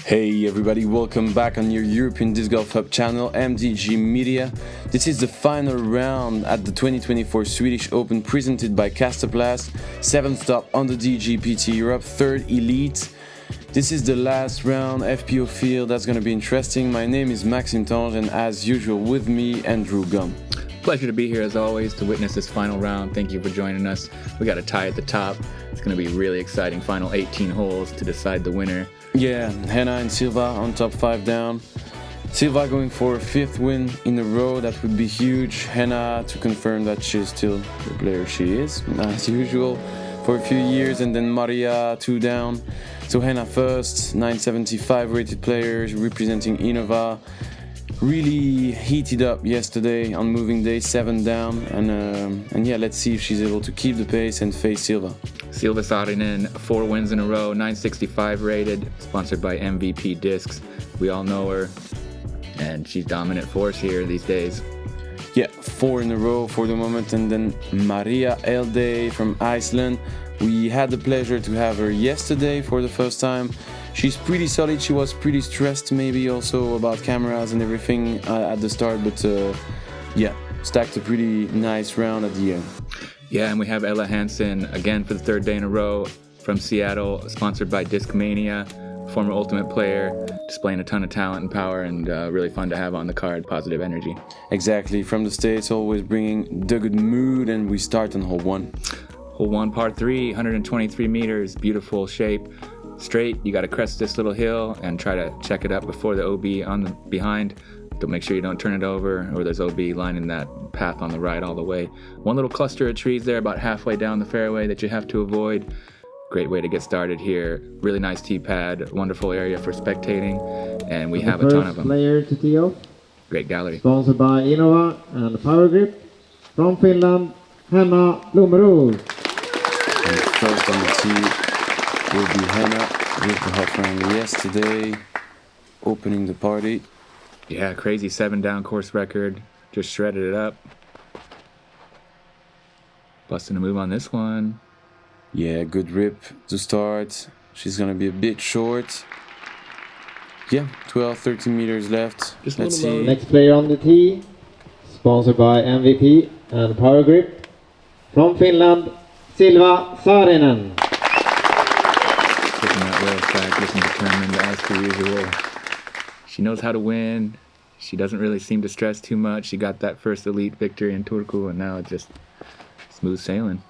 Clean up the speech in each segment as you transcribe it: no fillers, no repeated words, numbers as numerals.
Hey everybody, welcome back on your European Disc Golf Hub channel, MDG Media. This is the final round at the 2024 Swedish Open presented by Casterplast. 7th stop on the DGPT Europe, 3rd Elite. This is the last round, FPO field, that's going to be interesting. My name is Maxime Tanghe and as usual with me, Andrew Gum. Pleasure to be here as always to witness this final round. Thank you for joining us. We got a tie at the top. It's going to be really exciting. Final 18 holes to decide the winner. Yeah, Henna and Silva on top 5 down. Silva going for a 5th win in a row, that would be huge. Henna to confirm that she's still the player she is, as usual, for a few years. And then María 2 down. So Henna first, 975 rated players representing Innova. Really heated up yesterday on moving day, 7 down, and yeah, let's see if she's able to keep the pace and face Silva. Silva Saarinen, 4 wins in a row, 965 rated, sponsored by MVP Discs. We all know her, and she's dominant force here these days. Yeah, 4 in a row for the moment, and then María Eldey from Iceland. We had the pleasure to have her yesterday for the first time. She's pretty solid. She was pretty stressed maybe also about cameras and everything at the start, but yeah, stacked a pretty nice round at the end. Yeah, and we have Hansen again for the 3rd day in a row from Seattle, sponsored by Discmania, former Ultimate player, displaying a ton of talent and power, and really fun to have on the card, positive energy. Exactly, from the States, always bringing the good mood, and we start on hole 1. Hole 1, par 3, 123 meters, beautiful shape. Straight, you got to crest this little hill and try to check it up before the OB on the behind. Don't make sure you don't turn it over, or there's OB lining that path on the right all the way. One little cluster of trees there about halfway down the fairway that you have to avoid. Great way to get started here. Really nice tee pad, wonderful area for spectating, and we have a ton of them. Player to tee off. Great gallery. Sponsored by Innova and Power Grip. From Finland, Henna Blomross. And first on the tee will be Henna with the hot round yesterday, opening the party. Yeah, crazy 7 down course record. Just shredded it up. Busting a move on this one. Yeah, good rip to start. She's gonna be a bit short. Yeah, 12, 13 meters left. Just Let's see. Next player on the tee. Sponsored by MVP and Power Grip. From Finland, Silva Saarinen. Taking that well back, looking determined as per usual. She knows how to win. She doesn't really seem to stress too much. She got that first elite victory in THRU, and now it's just smooth sailing.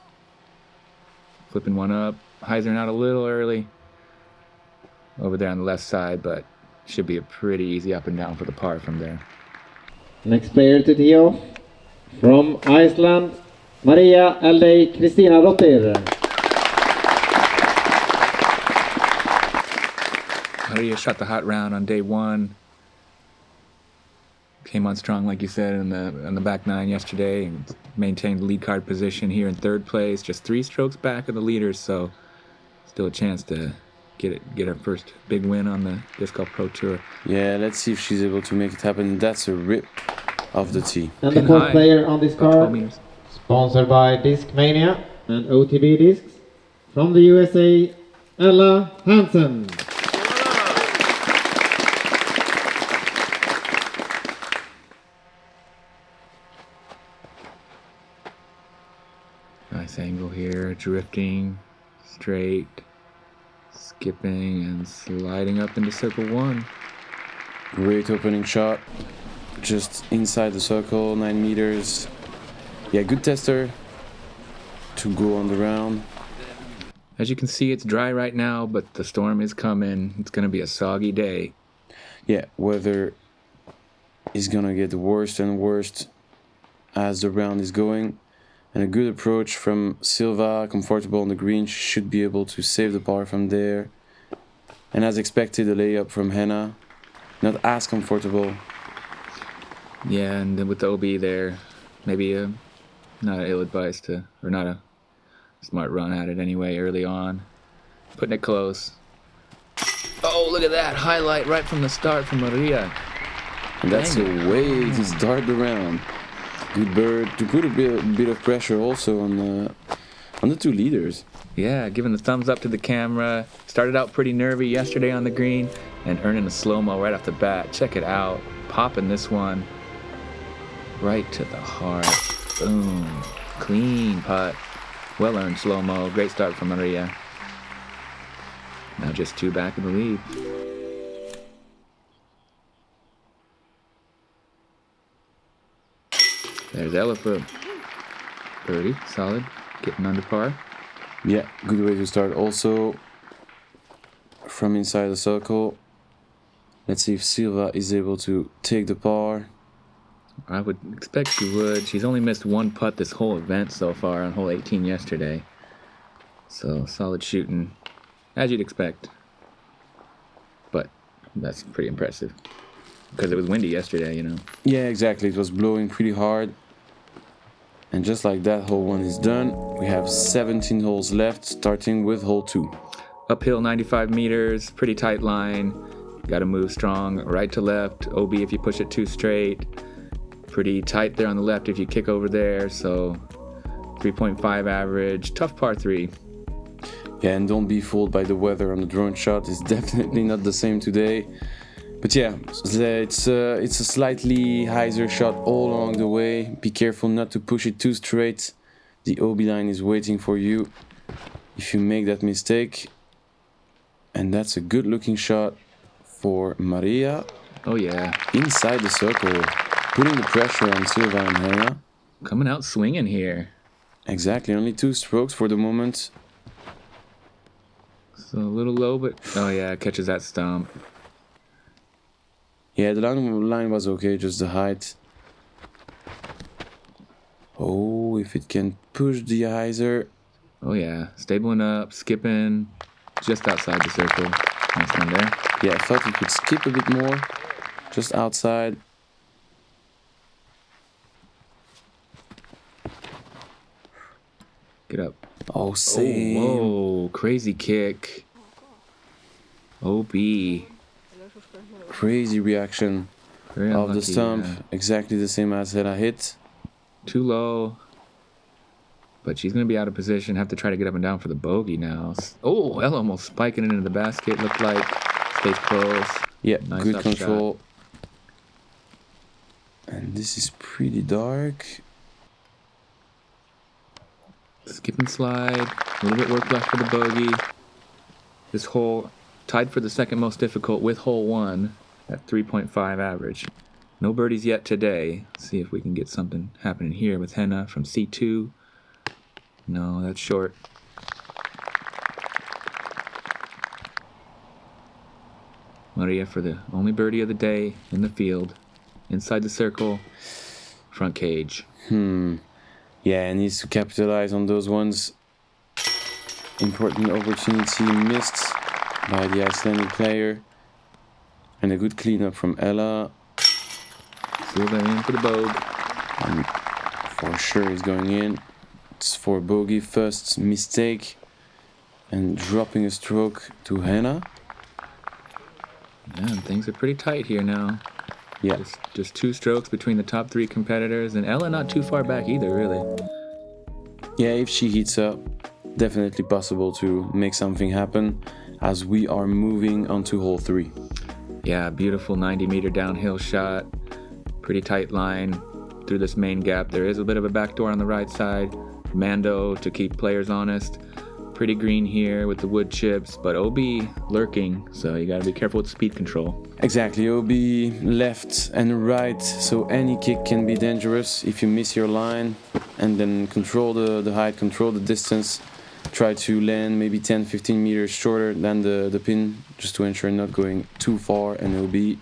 Flipping one up, hyzering out a little early over there on the left side, but should be a pretty easy up and down for the par from there. Next player to tee off. From Iceland, María, Eldey, Kristínardóttir. María shot the hot round on day 1. Came on strong, like you said, on the back 9 yesterday, and maintained the lead card position here in 3rd place, just 3 strokes back of the leaders, so still a chance to get her first big win on the Disc Golf Pro Tour. Yeah, let's see if she's able to make it happen. That's a rip of the tee. And the 4th player on this card, sponsored by Discmania and OTB Discs. From the USA, Hansen. Nice angle here, drifting, straight, skipping, and sliding up into circle 1. Great opening shot. Just inside the circle, 9 meters. Yeah, good tester to go on the round. As you can see, it's dry right now, but the storm is coming. It's going to be a soggy day. Yeah, weather is going to get worse and worse as the round is going. And a good approach from Silva, comfortable on the green. She should be able to save the par from there. And as expected, a layup from Henna. Not as comfortable. Yeah, and then with the OB there, maybe not an ill-advised or not a smart run at it anyway early on. Putting it close. Oh, look at that highlight right from the start from María. And that's the way to start the round. Good bird to put a bit of pressure also on the 2 leaders. Yeah, giving the thumbs up to the camera. Started out pretty nervy yesterday on the green. and earning a slow-mo right off the bat. Check it out. Popping this one right to the heart. Boom. Clean putt. Well-earned slow-mo. Great start from María. Now just 2 back in the lead. There's Ella for birdie. Solid. Getting under par. Yeah, good way to start. Also, from inside the circle. Let's see if Silva is able to take the par. I would expect she would. She's only missed 1 putt this whole event so far on hole 18 yesterday. So solid shooting, as you'd expect. But that's pretty impressive. Because it was windy yesterday, you know. Yeah, exactly. It was blowing pretty hard. And just like that, hole 1 is done. We have 17 holes left, starting with hole 2. Uphill 95 meters, pretty tight line. Got to move strong, right to left. OB if you push it too straight. Pretty tight there on the left if you kick over there. So 3.5 average. Tough par 3. Yeah, and don't be fooled by the weather on the drone shot. It's definitely not the same today. But yeah, it's a slightly hyzer shot all along the way. Be careful not to push it too straight. The OB line is waiting for you if you make that mistake. And that's a good looking shot for María. Oh yeah. Inside the circle, putting the pressure on Silva and Henna. Coming out swinging here. Exactly, only 2 strokes for the moment. So a little low, but oh yeah, catches that stump. Yeah, the line was okay, just the height. Oh, if it can push the hyzer. Oh yeah, stabling up, skipping, just outside the circle. Nice one there. Yeah, I thought it could skip a bit more, just outside. Get up. Oh, same. Oh, whoa, crazy kick. OB. Crazy reaction Very of the unlucky, stump. yeah. Exactly the same as Henna hit. Too low. But she's going to be out of position. Have to try to get up and down for the bogey now. Oh, Ella almost spiking it into the basket. Looked like. Stays close. Yeah, Nice good upshot. control. And this is pretty dark. Skip and slide. A little bit work left for the bogey. This hole tied for the second most difficult with hole 1 at 3.5 average. No birdies yet today. Let's see if we can get something happening here with Henna from C2. No, that's short. María for the only birdie of the day in the field. Inside the circle. Front cage. Yeah, needs to capitalize on those ones. Important opportunity missed by the Icelandic player. And a good cleanup from Ella. Silva in for the bogue. And for sure it's going in. It's for bogey. First mistake. And dropping a stroke to Henna. Man, things are pretty tight here now. Yeah. Just 2 strokes between the top 3 competitors. And Ella not too far back either, really. Yeah, if she heats up, definitely possible to make something happen as we are moving onto hole 3. Yeah, beautiful 90-meter downhill shot. Pretty tight line through this main gap. There is a bit of a backdoor on the right side. Mando to keep players honest. Pretty green here with the wood chips, but OB lurking, so you gotta be careful with speed control. Exactly, OB left and right, so any kick can be dangerous if you miss your line. And then control the height, control the distance. Try to land maybe 10-15 meters shorter than the pin, just to ensure not going too far, and OB.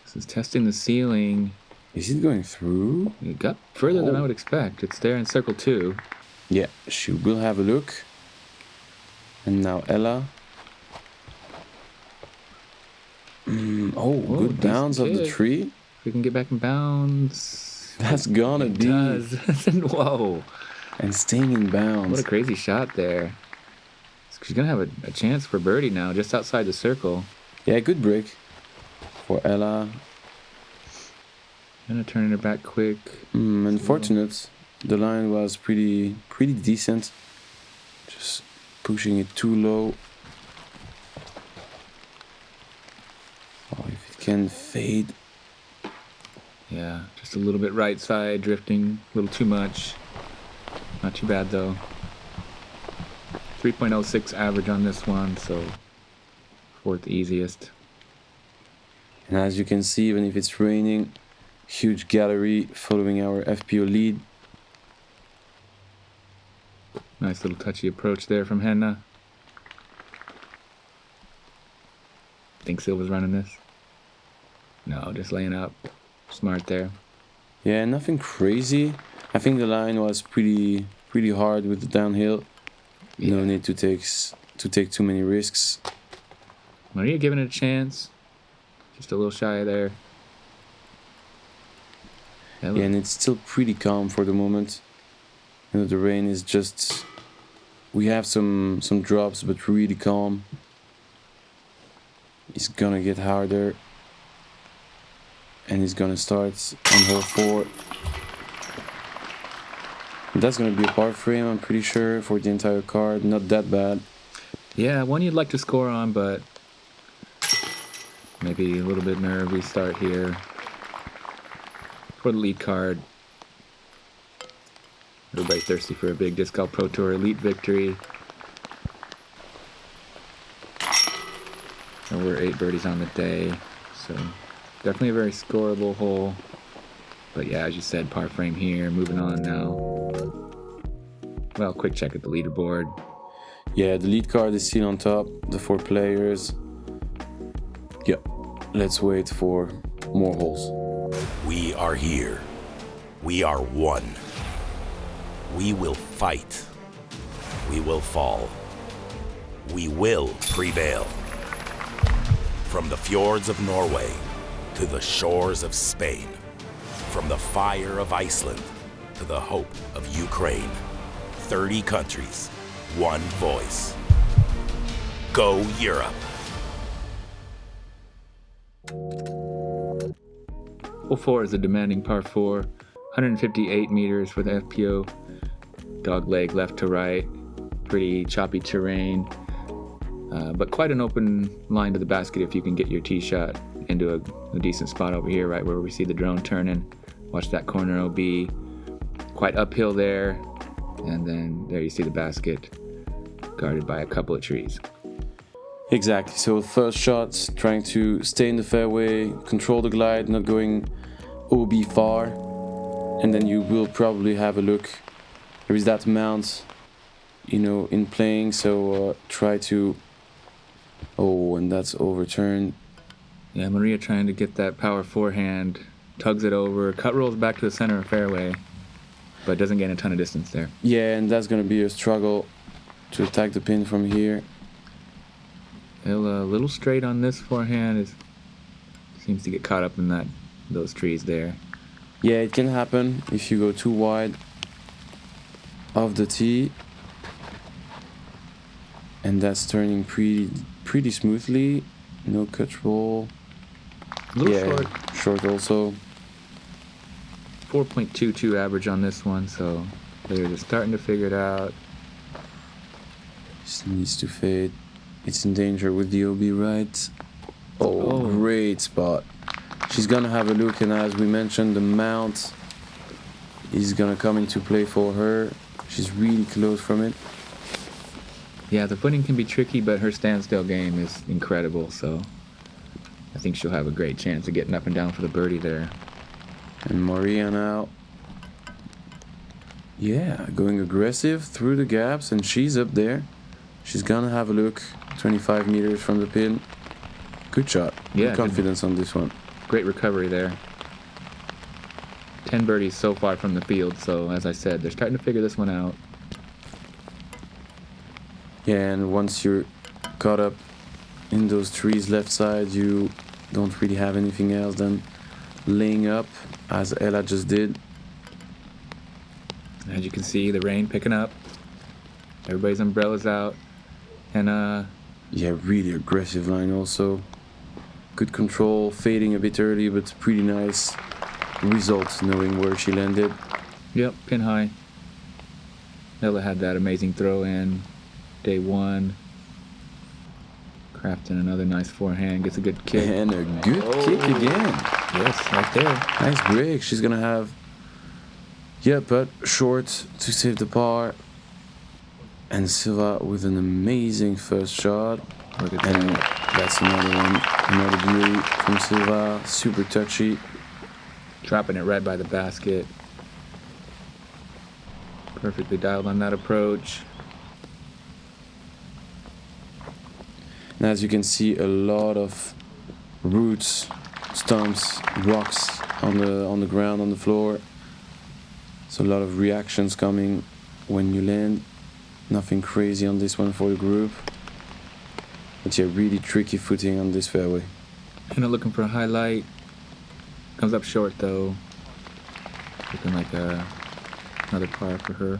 This is testing the ceiling. Is it going through? It got further than I would expect. It's there in circle 2. Yeah, she will have a look. And now Ella. Good bounce of the tree. If we can get back in bounds. That's gonna It be. does. Whoa. And staying in bounds. What a crazy shot there. She's going to have a chance for birdie now, just outside the circle. Yeah, good break for Ella. Gonna turn her back quick. Unfortunate. The line was pretty decent. Just pushing it too low. can fade. Yeah, just a little bit right side, drifting a little too much. Not too bad though. 3.06 average on this one, so fourth easiest. And as you can see, even if it's raining, huge gallery following our FPO lead. Nice little touchy approach there from Henna. Think Silva's running this? No, just laying up. Smart there. Yeah, nothing crazy. I think the line was pretty hard with the downhill. Yeah. No need to take too many risks. Maria giving it a chance. Just a little shy there. Yeah, and it's still pretty calm for the moment. You know, the rain is just... We have some drops, but really calm. It's gonna get harder. And it's gonna start on hole 4. That's gonna be a par frame, I'm pretty sure, for the entire card. Not that bad. Yeah, one you'd like to score on, but maybe a little bit nervy start here for the lead card. Everybody thirsty for a big Disc Golf Pro Tour Elite victory. And we're 8 birdies on the day, so definitely a very scoreable hole. But yeah, as you said, par frame here. Moving on now. Well, quick check at the leaderboard. Yeah, the lead card is still on top, the 4 players. Yeah, let's wait for more holes. We are here. We are one. We will fight. We will fall. We will prevail. From the fjords of Norway to the shores of Spain, from the fire of Iceland to the hope of Ukraine, 30 countries, one voice. Go Europe! Hole 4 is a demanding par 4, 158 meters for the FPO. Dog leg left to right, pretty choppy terrain, but quite an open line to the basket if you can get your tee shot into a decent spot over here, right where we see the drone turning. Watch that corner OB, quite uphill there, and then there you see the basket guarded by a couple of trees. Exactly, so first shot, trying to stay in the fairway, control the glide, not going OB far, and then you will probably have a look. There is that mount, you know, in playing, so try to... Oh, and that's overturned. Yeah, Maria trying to get that power forehand, tugs it over, cut rolls back to the center of fairway, but doesn't gain a ton of distance there. Yeah, and that's going to be a struggle to attack the pin from here. A little straight on this forehand. Seems to get caught up in those trees there. Yeah, it can happen if you go too wide of the tee. And that's turning pretty smoothly. No cut roll. A little short also. 4.22 average on this one, so they're just starting to figure it out. Just needs to fade. It's in danger with the OB right. Oh, great spot. She's gonna have a look, and as we mentioned, the mount is gonna come into play for her. She's really close from it. Yeah, the footing can be tricky, but her standstill game is incredible, so I think she'll have a great chance of getting up and down for the birdie there. And María now. Yeah, going aggressive through the gaps, and she's up there. She's gonna have a look. 25 meters from the pin. Good shot. Yeah, good confidence on this one. Great recovery there. 10 birdies so far from the field, so as I said, they're starting to figure this one out. Yeah, and once you're caught up in those trees left side, you don't really have anything else than laying up, as Ella just did. As you can see, the rain picking up. Everybody's umbrellas out. And yeah, really aggressive line also. Good control, fading a bit early, but pretty nice result knowing where she landed. Yep, pin high. Ella had that amazing throw in day one. Crafting another nice forehand, gets a good kick. And a good kick again. Yes, right there. Nice break. She's gonna have, but short to save the par. And Silva with an amazing first shot. Look at And that. that's another one. Another beauty from Silva. Super touchy. Dropping it right by the basket. Perfectly dialed on that approach. And as you can see, a lot of roots, stumps, rocks on the ground, on the floor. So a lot of reactions coming when you land. Nothing crazy on this one for the group. But yeah, really tricky footing on this fairway. Henna looking for a highlight. Comes up short though. Looking like another par for her.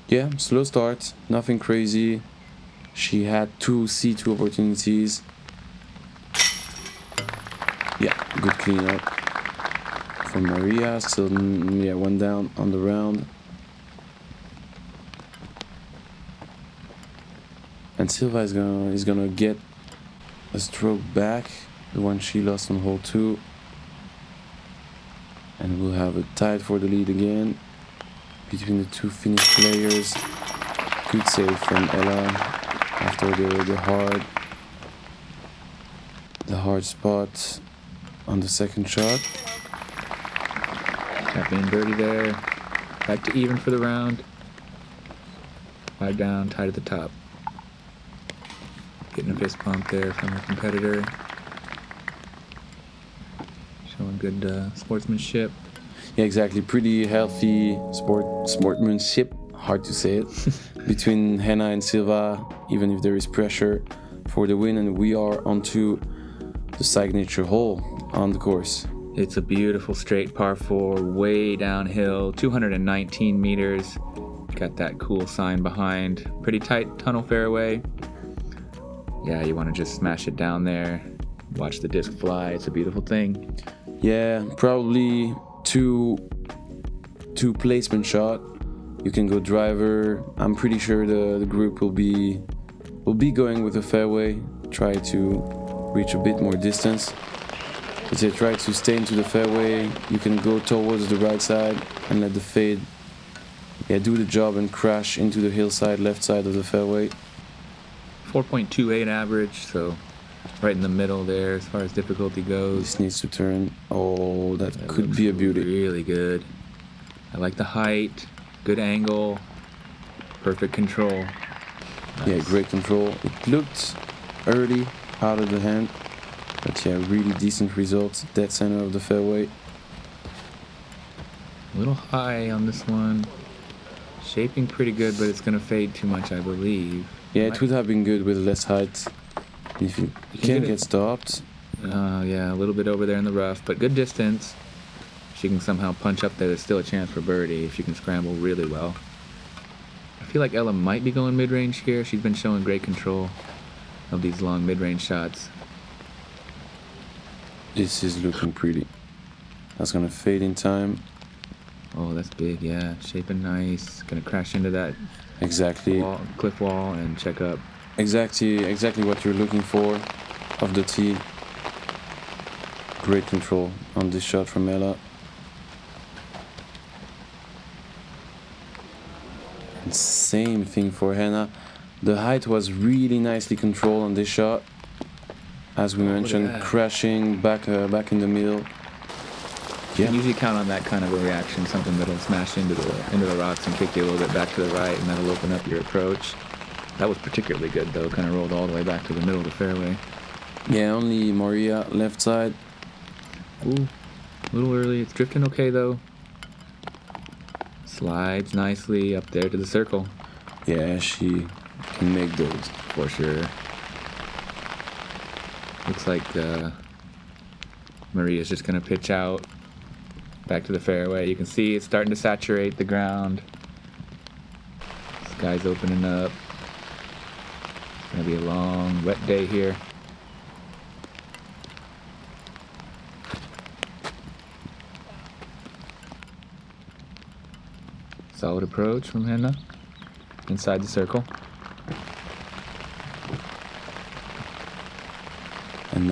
Yeah, slow start, nothing crazy. She had 2 C2 opportunities. Yeah, good cleanup from María. Still, one down on the round. And Silva is gonna get a stroke back, the one she lost on hole 2. And we'll have a tie for the lead again between the 2 Finnish players. Good save from Ella after the hard spot on the second shot. Tap in birdie there. Back to even for the round. 5 down, tied at the top. Getting a fist bump there from her competitor. Showing good sportsmanship. Yeah, exactly. Pretty healthy sportsmanship. Hard to say it. Between Henna and Silva, even if there is pressure for the win, and we are onto the signature hole on the course. It's a beautiful straight par 4, way downhill, 219 meters. Got that cool sign behind. Pretty tight tunnel fairway. Yeah, you want to just smash it down there. Watch the disc fly. It's a beautiful thing. Yeah, probably two placement shot. You can go driver. I'm pretty sure the group will be going with the fairway. Try to reach a bit more distance. But they try to stay into the fairway. You can go towards the right side and let the fade do the job and crash into the hillside left side of the fairway. 4.28 average, so right in the middle there as far as difficulty goes. This needs to turn. Oh, that could be a beauty. Really good. I like the height, good angle, perfect control. Nice. Yeah, great control. It looked early out of the hand, but yeah, really decent results. Dead center of the fairway. A little high on this one. Shaping pretty good, but it's going to fade too much, I believe. Yeah, it would have been good with less height. If you can't get stopped. Yeah, a little bit over there in the rough, but good distance. If she can somehow punch up there, there's still a chance for birdie if she can scramble really well. I feel like Ella might be going mid-range here. She's been showing great control of these long mid-range shots. This is looking pretty. That's going to fade in time. Oh, that's big, yeah. Shaping nice. Gonna crash into that cliff wall and check up. Exactly what you're looking for of the tee. Great control on this shot from Ella. And same thing for Henna. The height was really nicely controlled on this shot. As we mentioned, crashing back in the middle. You can usually count on that kind of a reaction, something that'll smash into the rocks and kick you a little bit back to the right, and that'll open up your approach. That was particularly good, though. Kind of rolled all the way back to the middle of the fairway. Yeah, only María left side. Ooh, a little early. It's drifting okay, though. Slides nicely up there to the circle. Yeah, she can make those. For sure. Looks like Maria's just going to pitch out. Back to the fairway. You can see it's starting to saturate the ground. Sky's opening up. It's gonna be a long, wet day here. Solid approach from Henna. Inside the circle.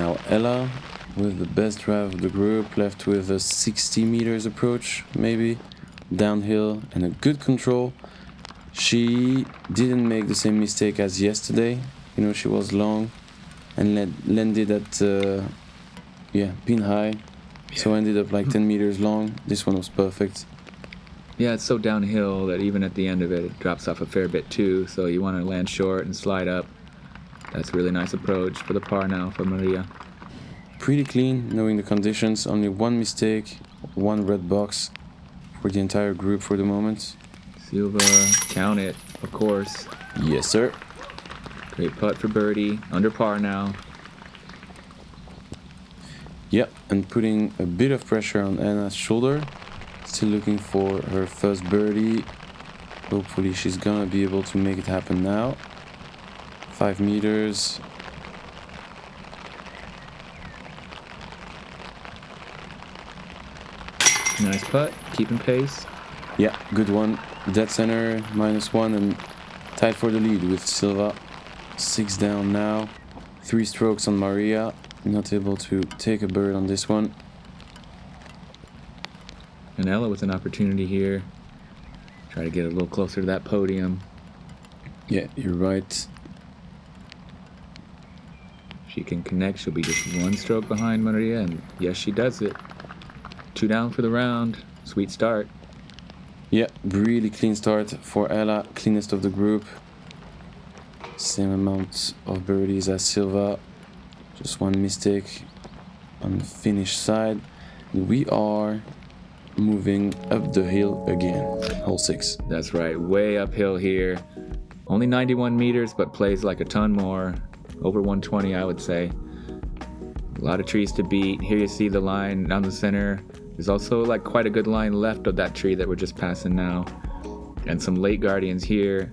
Now Ella with the best drive of the group, left with a 60 meters approach, maybe, downhill, and a good control. She didn't make the same mistake as yesterday. You know, she was long and landed at, pin high. So ended up like 10 meters long. This one was perfect. Yeah, it's so downhill that even at the end of it, it drops off a fair bit too. So you want to land short and slide up. That's a really nice approach for the par now for María. Pretty clean, knowing the conditions. Only one mistake, one red box for the entire group for the moment. Silva, count it, of course. Yes, sir. Great putt for birdie, under par now. Yep, and putting a bit of pressure on Henna's shoulder. Still looking for her first birdie. Hopefully she's gonna be able to make it happen now. 5 meters. Nice putt, keeping pace. Yeah, good one. Dead center, -1, and tied for the lead with Silva. 6 down now. 3 strokes on María. Not able to take a bird on this one. And Ella with an opportunity here. Try to get a little closer to that podium. Yeah, you're right. If she can connect, she'll be just 1 stroke behind María, and yes, she does it. 2 down for the round. Sweet start. Yeah, really clean start for Ella. Cleanest of the group. Same amount of birdies as Silva. Just 1 mistake on the finish side. We are moving up the hill again. Hole 6. That's right, way uphill here. Only 91 meters, but plays like a ton more. Over 120, I would say. A lot of trees to beat. Here you see the line down the center. There's also like quite a good line left of that tree that we're just passing now. And some late guardians here.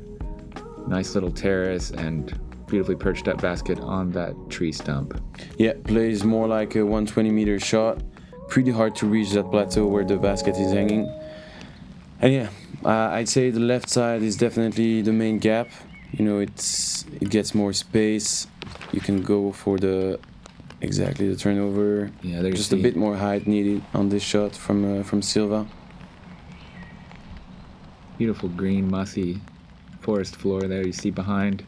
Nice little terrace and beautifully perched up basket on that tree stump. Yeah, plays more like a 120 meter shot. Pretty hard to reach that plateau where the basket is hanging. And yeah, I'd say the left side is definitely the main gap. You know, it gets more space. You can go for the turnover. Yeah, there's just a bit more height needed on this shot from Silva. Beautiful green, mossy forest floor there you see behind.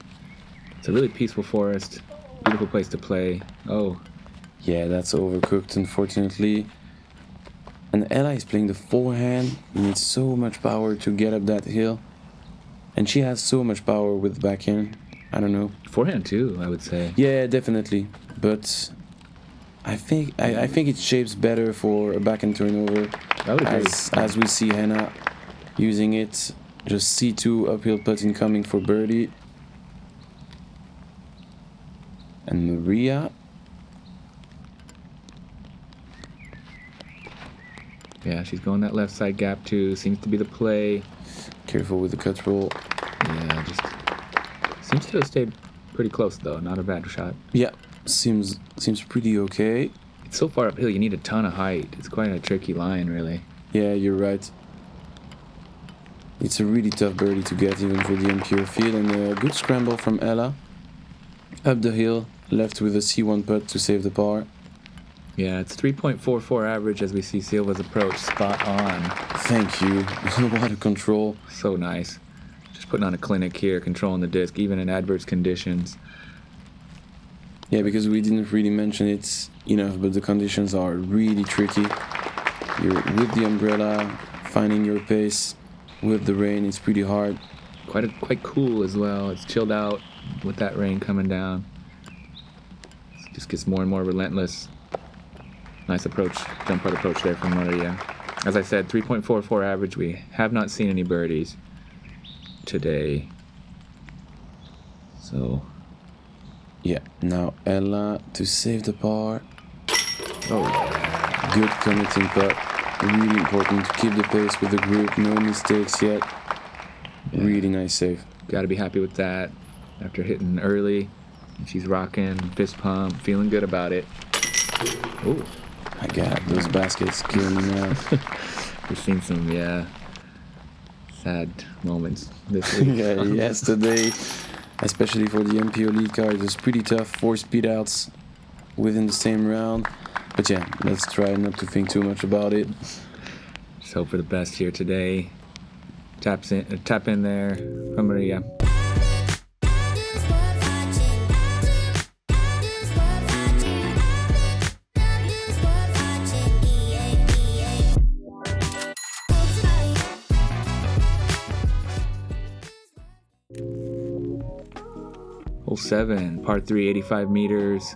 It's a really peaceful forest. Beautiful place to play. Oh. Yeah, that's overcooked, unfortunately. And Ella is playing the forehand. You need so much power to get up that hill. And she has so much power with the backhand. I don't know. Forehand too, I would say. Yeah, definitely. But I think it shapes better for a backhand turnover. As we see Henna using it. Just C2 uphill putting coming for birdie. And María. Yeah, she's going that left side gap too. Seems to be the play. Careful with the cut roll. Yeah, just seems to have stayed pretty close though. Not a bad shot. Yeah, seems pretty okay. It's so far uphill. You need a ton of height. It's quite a tricky line, really. Yeah, you're right. It's a really tough birdie to get even for the impure field, and a good scramble from Ella. Up the hill, left with a C1 putt to save the par. Yeah, it's 3.44 average as we see Silva's approach. Spot on. Thank you. What a control. So nice. Just putting on a clinic here, controlling the disc, even in adverse conditions. Yeah, because we didn't really mention it enough, but the conditions are really tricky. You're with the umbrella, finding your pace. With the rain, it's pretty hard. Quite cool as well. It's chilled out with that rain coming down. It just gets more and more relentless. Nice approach, jump putt approach there from María. As I said, 3.44 average. We have not seen any birdies today. So, yeah, now Ella to save the par. Oh, yeah. Good committing putt. Really important to keep the pace with the group. No mistakes yet. Yeah. Really nice save. Got to be happy with that. After hitting early, she's rocking, fist pump, feeling good about it. Ooh. My God, those baskets kill me now. We've seen some, sad moments this week. Yeah, yesterday, especially for the MPO lead car, it was pretty tough. 4 speed outs, within the same round. But yeah, let's try not to think too much about it. Just hope for the best here today. Tap in there from María. Hole 7, par 3, 85 meters.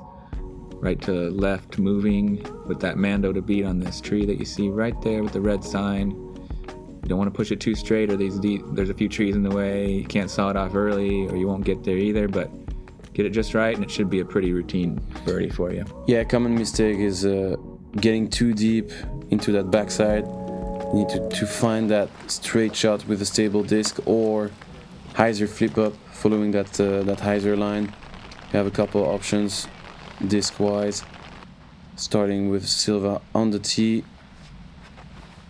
Right to left moving with that Mando to beat on this tree that you see right there with the red sign. You don't want to push it too straight or there's a few trees in the way. You can't saw it off early or you won't get there either, but get it just right and it should be a pretty routine birdie for you. Yeah, common mistake is getting too deep into that backside. You need to find that straight shot with a stable disc or hyzer flip up following that hyzer line. You have a couple options disc wise, starting with Silva on the tee.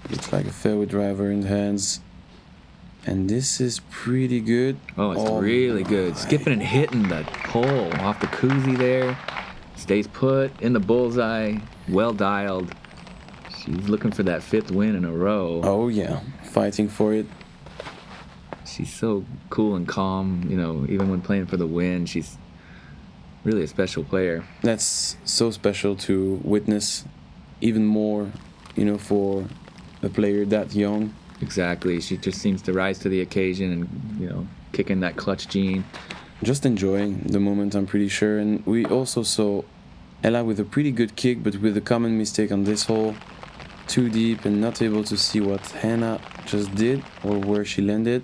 Looks like a fairway driver in the hands, and this is pretty good. Oh, it's really good. Skipping and hitting the hole off the koozie there. Stays put in the bullseye. Well dialed. She's looking for that 5th win in a row. Oh yeah, fighting for it. She's so cool and calm, you know, even when playing for the win. She's really a special player. That's so special to witness, even more, you know, for a player that young. Exactly. She just seems to rise to the occasion and, you know, kicking that clutch gene. Just enjoying the moment, I'm pretty sure. And we also saw Ella with a pretty good kick, but with a common mistake on this hole. Too deep and not able to see what Henna just did or where she landed.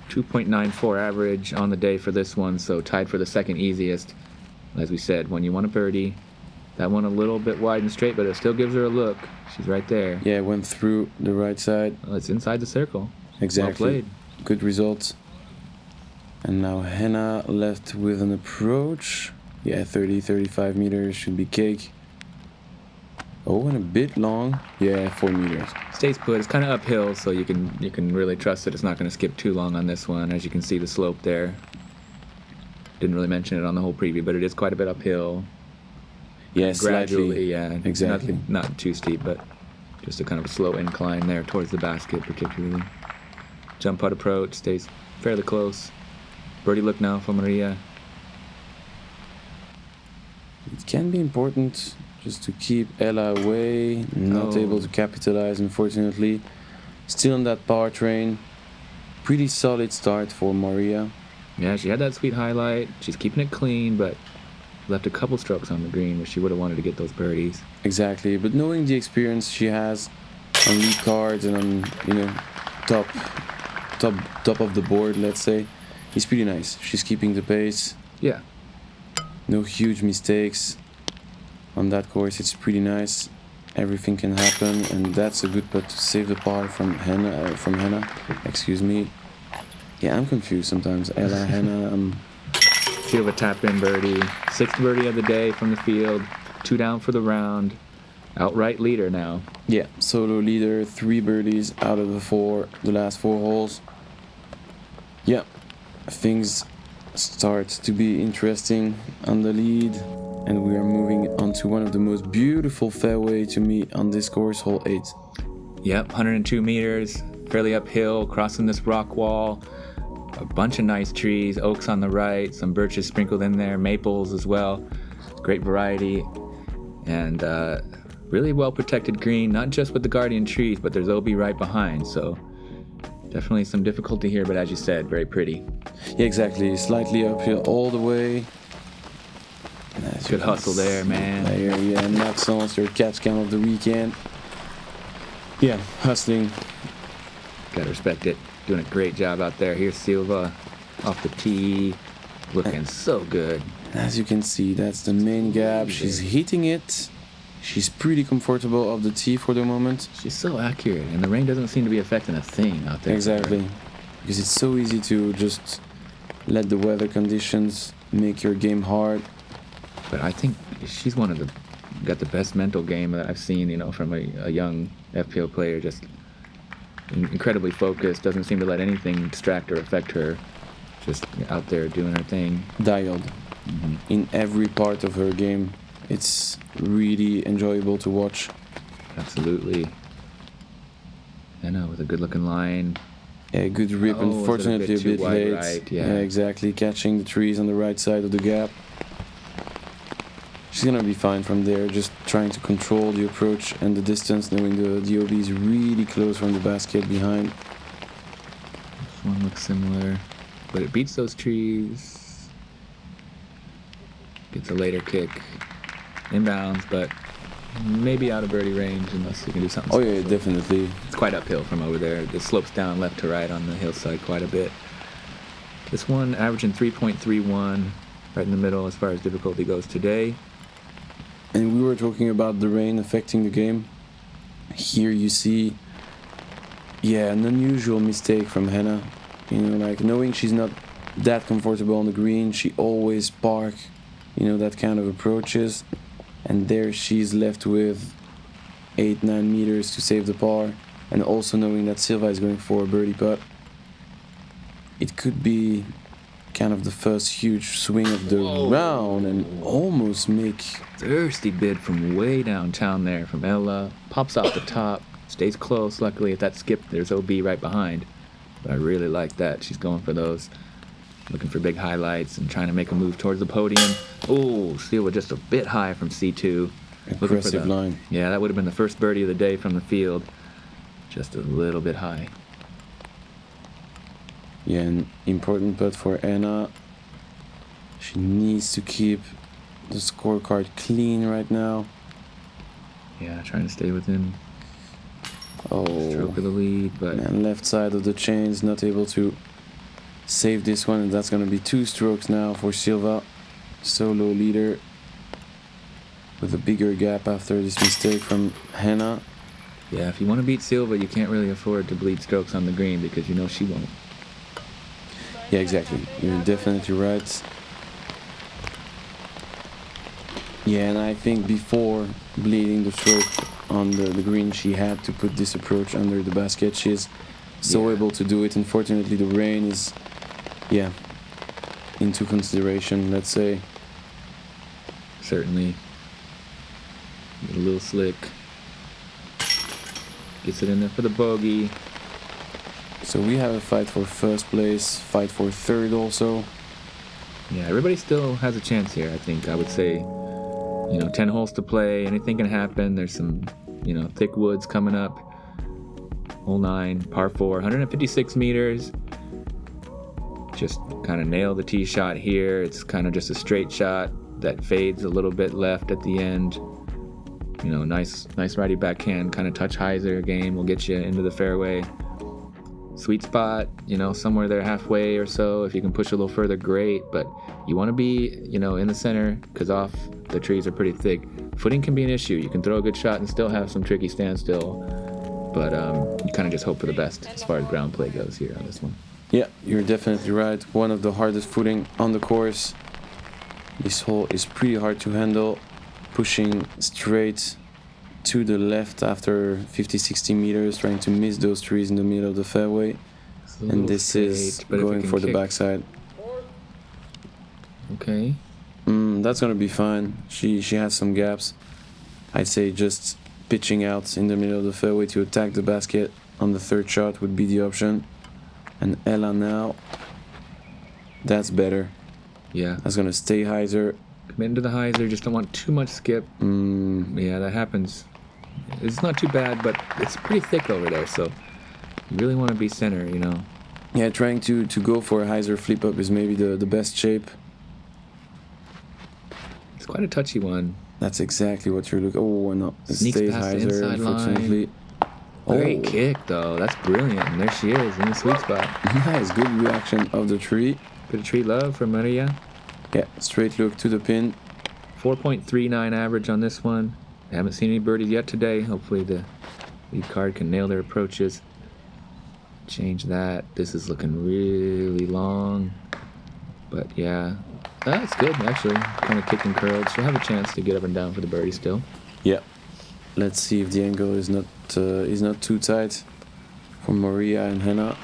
2.94 average on the day for this one, so tied for the second easiest. As we said, when you want a birdie, that one a little bit wide and straight, but it still gives her a look. She's right there. Yeah, went through the right side. Well, it's inside the circle. Exactly. Well played. Good results. And now Henna left with an approach. Yeah, 35 meters should be cake. Oh, and a bit long. Yeah, 4 meters. Stays put. It's kind of uphill, so you can really trust that it's not going to skip too long on this one. As you can see, the slope there. Didn't really mention it on the whole preview, but it is quite a bit uphill. Yeah, gradually, slightly. yeah. Exactly. Not too steep, but just a kind of a slow incline there towards the basket, particularly. Jump putt approach stays fairly close. Birdie look now for María. It can be important just to keep Ella away. Not able to capitalize, unfortunately. Still on that power train. Pretty solid start for María. Yeah, she had that sweet highlight. She's keeping it clean, but left a couple strokes on the green where she would have wanted to get those birdies. Exactly, but knowing the experience she has on lead cards and on, you know, top of the board, let's say, it's pretty nice. She's keeping the pace. Yeah. No huge mistakes on that course. It's pretty nice. Everything can happen, and that's a good putt to save the par from Henna. Excuse me. Yeah, I'm confused sometimes. Ella, Henna. Silva tap in birdie. 6th birdie of the day from the field. 2 down for the round. Outright leader now. Yeah, solo leader. 3 birdies out of the last 4 holes. Yeah, things start to be interesting on the lead, and we are moving on to one of the most beautiful fairway to me on this course, hole 8. Yep, 102 meters, fairly uphill, crossing this rock wall. A bunch of nice trees, oaks on the right, some birches sprinkled in there, maples as well. Great variety, and really well protected green, not just with the guardian trees, but there's OB right behind, so definitely some difficulty here, but as you said, very pretty. Yeah, exactly. Slightly uphill all the way. Good hustle there, man. Yeah, Maxime, your catch cam of the weekend. Yeah, hustling. Gotta respect it. Doing a great job out there. Here's Silva off the tee. Looking so good. As you can see, that's the main gap. She's hitting it. She's pretty comfortable off the tee for the moment. She's so accurate, and the rain doesn't seem to be affecting a thing out there. Exactly. Because it's so easy to just let the weather conditions make your game hard. But I think she's got the best mental game that I've seen, you know, from a young FPO player. Just incredibly focused, doesn't seem to let anything distract or affect her. Just out there doing her thing. Dialed in every part of her game. It's really enjoyable to watch. Absolutely. Henna with a good-looking line. Yeah, good rip. Unfortunately, a bit late. Right? Yeah. Exactly. Catching the trees on the right side of the gap. She's gonna be fine from there. Just trying to control the approach and the distance, knowing the OB is really close from the basket behind. This one looks similar, but it beats those trees. Gets a later kick. Inbounds, but maybe out of birdie range unless you can do something. Oh yeah, definitely. It's quite uphill from over there. It slopes down left to right on the hillside quite a bit. This one averaging 3.31, right in the middle as far as difficulty goes today. And we were talking about the rain affecting the game. Here you see, yeah, an unusual mistake from Henna. You know, like knowing she's not that comfortable on the green, she always park, you know, that kind of approaches. And there she's left with 8-9 meters to save the par. And also knowing that Silva is going for a birdie putt. It could be kind of the first huge swing of the round and almost make... Thirsty bid from way downtown there from Ella. Pops off the top, stays close. Luckily at that skip there's OB right behind. But I really like that. She's going for those. Looking for big highlights and trying to make a move towards the podium. Oh, Silva just a bit high from C2. Aggressive line. Yeah, that would have been the first birdie of the day from the field. Just a little bit high. Yeah, an important putt for Henna. She needs to keep the scorecard clean right now. Yeah, trying to stay within stroke of the Oh, lead, but man, left side of the chains, not able to save this one, and that's going to be 2 strokes now for Silva. Solo leader with a bigger gap after this mistake from Henna. yeah, if you want to beat Silva, you can't really afford to bleed strokes on the green because you know she won't. Yeah, exactly. You're definitely right. Yeah, and I think before bleeding the stroke on the green, she had to put this approach under the basket. She is so able to do it. Unfortunately, the rain is, yeah, into consideration, let's say. Certainly. Get a little slick. Gets it in there for the bogey. So we have a fight for first place, fight for third also. Yeah, everybody still has a chance here, I think. I would say, 10 holes to play. Anything can happen. There's some, thick woods coming up. Hole 9, par 4, 156 meters. Just kind of nail the tee shot here. It's kind of just a straight shot that fades a little bit left at the end. Nice righty backhand, kind of touch hyzer game will get you into the fairway. Sweet spot, somewhere there halfway or so. If you can push a little further, great. But you want to be, in the center because off the trees are pretty thick. Footing can be an issue. You can throw a good shot and still have some tricky standstill. But you kind of just hope for the best as far as ground play goes here on this one. Yeah, you're definitely right. One of the hardest footing on the course. This hole is pretty hard to handle. Pushing straight to the left after 50-60 meters, trying to miss those trees in the middle of the fairway. And this is going for the backside. Okay. That's gonna be fine. She has some gaps. I'd say just pitching out in the middle of the fairway to attack the basket on the third shot would be the option. And Ella now, that's better. Yeah. That's gonna stay hyzer. Come into the hyzer, just don't want too much skip. Yeah, that happens. It's not too bad, but it's pretty thick over there, so you really want to be center, Yeah, trying to go for a hyzer flip up is maybe the best shape. It's quite a touchy one. That's exactly what you're looking. Oh, no, it Sneaks stays past the hyzer, inside unfortunately. Great kick, though. That's brilliant. And there she is in the sweet spot. Nice, good reaction of the tree. Bit of tree love for María. Yeah, straight look to the pin. 4.39 average on this one. I haven't seen any birdies yet today. Hopefully the lead card can nail their approaches. Change that. This is looking really long. But yeah, that's good actually. Kind of kick and curled. She'll have a chance to get up and down for the birdie still. Yeah. Let's see if the angle is not too tight for María and Henna.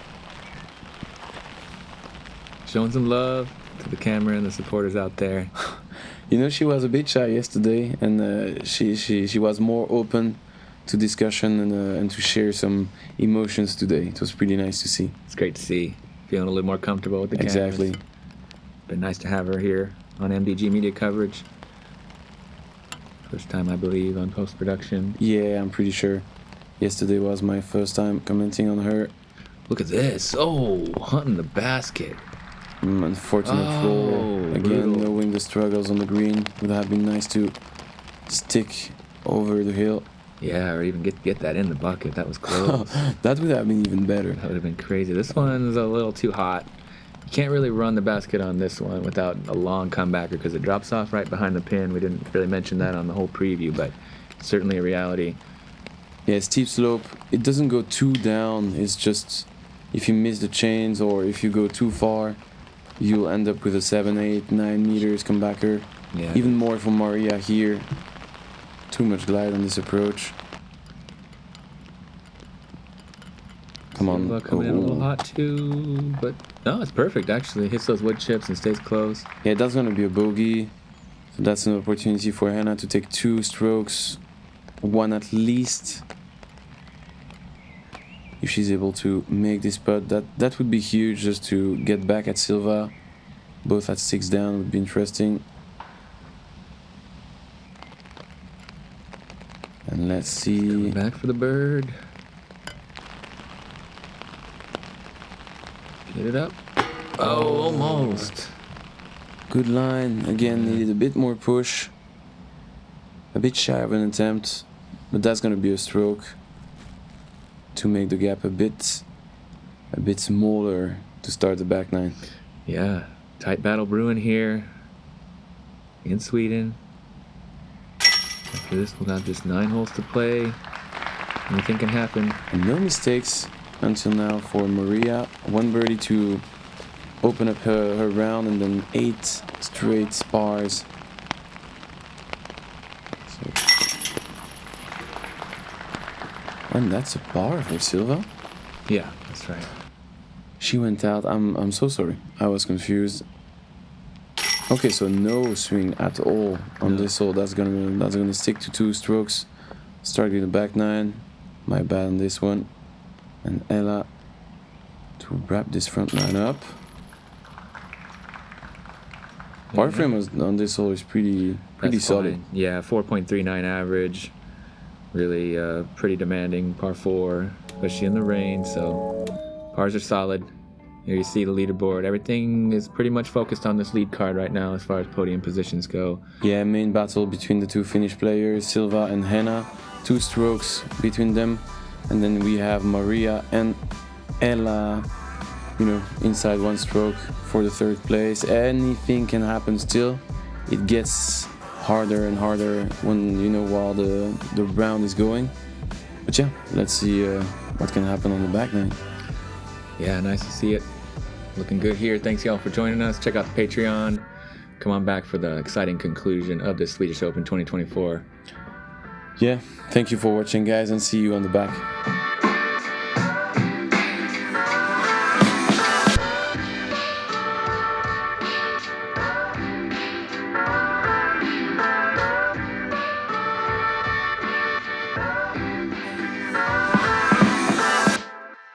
Showing some love to the camera and the supporters out there. You know, she was a bit shy yesterday, and she was more open to discussion and to share some emotions today. It was pretty nice to see. It's great to see. Feeling a little more comfortable with the cameras. Exactly. Been nice to have her here on MDG media coverage. First time, I believe, on post-production. Yeah, I'm pretty sure. Yesterday was my first time commenting on her. Look at this. Oh, hunting the basket. Unfortunate roll. Again, brutal. knowing the struggles on the green, would have been nice to stick over the hill. Yeah, or even get that in the bucket. That was close. That would have been even better. That would have been crazy. This one's a little too hot. You can't really run the basket on this one without a long comebacker because it drops off right behind the pin. We didn't really mention that on the whole preview, but it's certainly a reality. Yeah, steep slope. It doesn't go too down. It's just if you miss the chains or if you go too far, you'll end up with a 7, 8, 9 meters comebacker. Yeah. Even more for María here. Too much glide on this approach. Come on. Silva coming in a little hot too, but no, it's perfect actually. Hits those wood chips and stays close. Yeah, that's gonna be a bogey. So that's an opportunity for Henna to take 2 strokes, 1 at least. If she's able to make this putt, that would be huge just to get back at Silva. Both at 6 down would be interesting. And let's see. Back for the bird. Get it up. Oh, almost. Good line. Again, needed a bit more push. A bit shy of an attempt, but that's gonna be a stroke to make the gap a bit smaller to start the back nine. Yeah, tight battle brewing here in Sweden. After this, we'll have just 9 holes to play. Anything can happen. And no mistakes until now for María. 1 birdie to open up her round, and then 8 straight spars. So, and that's a par for Silva. Yeah, that's right. She went out. I'm so sorry. I was confused. Okay, so no swing at all on this hole. That's gonna stick to 2 strokes. Start with the back nine. My bad on this one. And Ella to wrap this front nine up. Par frame on this hole is pretty solid. Fine. Yeah, 4.39 average. Really pretty demanding par 4, especially in the rain. So pars are solid. Here you see the leaderboard. Everything is pretty much focused on this lead card right now as far as podium positions go. Yeah, main battle between the 2 Finnish players, Silva and Henna. 2 strokes between them. And then we have María and Ella, inside 1 stroke for the 3rd place. Anything can happen still. It gets harder and harder while the round is going. But yeah, let's see what can happen on the back nine. Yeah, nice to see it. Looking good here. Thanks y'all for joining us. Check out the Patreon. Come on back for the exciting conclusion of the Swedish Open 2024. Yeah, thank you for watching, guys, and see you on the back.